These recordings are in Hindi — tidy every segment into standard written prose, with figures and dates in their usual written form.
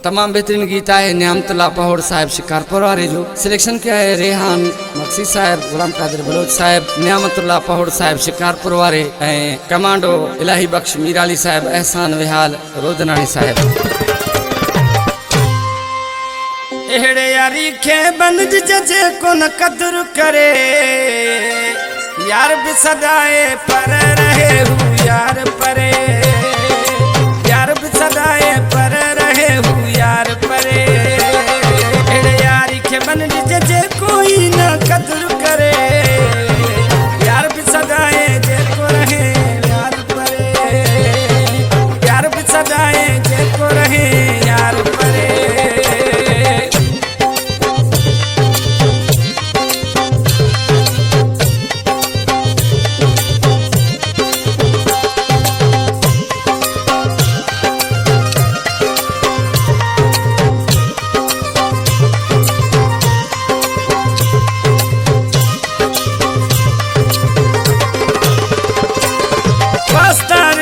तमाम बेहतरीन गीत है नियामतुल्लाह पहोड़ साहब शिकारपुर वाले जो सिलेक्शन किया है रेहान मक्सी साहब गुलाम कादिर बलोच साहब नियामतुल्लाह पहोड़ साहब शिकारपुर वाले कमांडो इलाही बख्श मीराली साहब एहसान विहाल रोदनानी साहब। एड़े यारी खे बंद जजे को न कदर करे यार भी सदाए पर रहे हूँ यार परे यार भी सदाए पर रहे हूँ यार परे एड़े यारी खे बंद जजे कोई न कदर करे यार भी सदाए जे को रहे यार परे यार भी सदाए जे को रहे यार परे।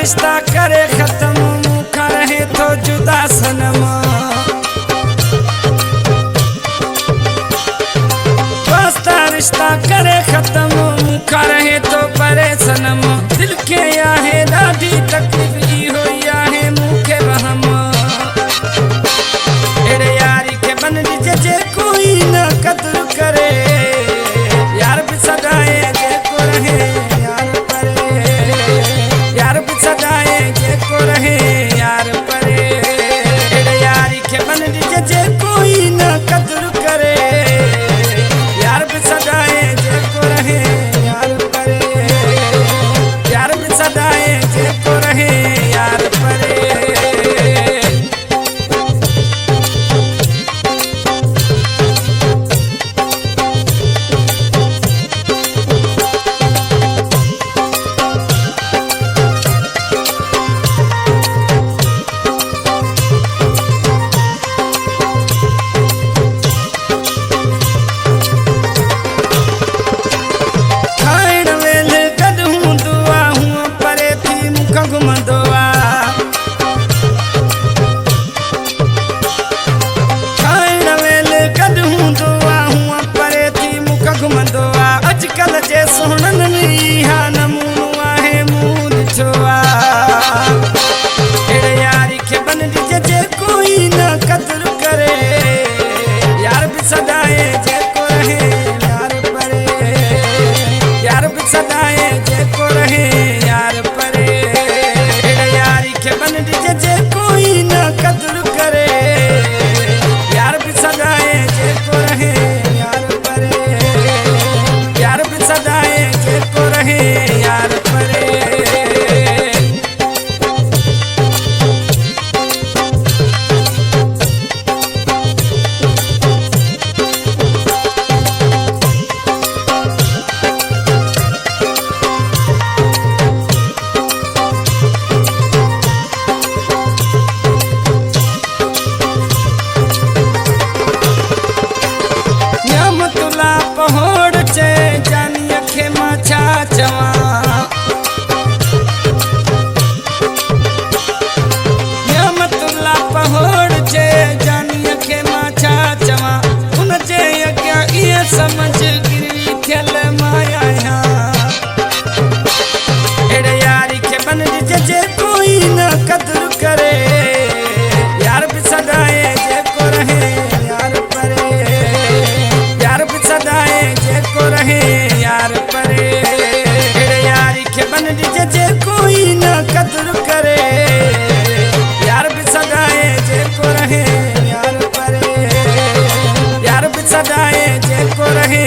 रिश्ता करे खत्म मुखा रहे तो जुदा सनम वास्ता रिश्ता करे खत्म मुखा रहे तो परे सनम दिल के आहे ॾाढी तकलीफ़ इहो ई आहे मूंखे वहम एड़े यारी खे बन जे कोई न कदर करे यार भी सदाए जेको रहे यार परे यार भी सदाए जेको रहे यार परे एड़े यारी खे बन जे कोई न कदर करे यार भी सदाए जेको रहे यार परे यार भी सदाए जेको रहे यार परे। अजकल जे सोहनन में हा नमूनो आहे मूल छोआ एड़े यारी खे बन जे कोई न कदर करे यार भी सदाए जेको रहे यार परे यार भी सदाए जेको रहे यार परे एड़े यारी खे बन जे कोई न कदर करे यार भी सदाए जेको रहे यार परे यार भी सदाए जेको रहे यार परे। नियामतुल्लाह पहोड़ चे जानी अखे मां छा चवां नियामतुल्लाह पहोड़ चे जानी अखे मां छा चवां उन जे अॻियां इहे समझ गिरवी थियल मां आहियां एड़े यारी खे बन जे कोई न कदर करे यार भी सदाए जेको रहे यार परे यार भी सदाए जेको रहे यार परे एड़े यारी खे बन जे कोई न कदर करे यार भी सदाए जेको रहे यार परे यार भी सदाए जेको रहे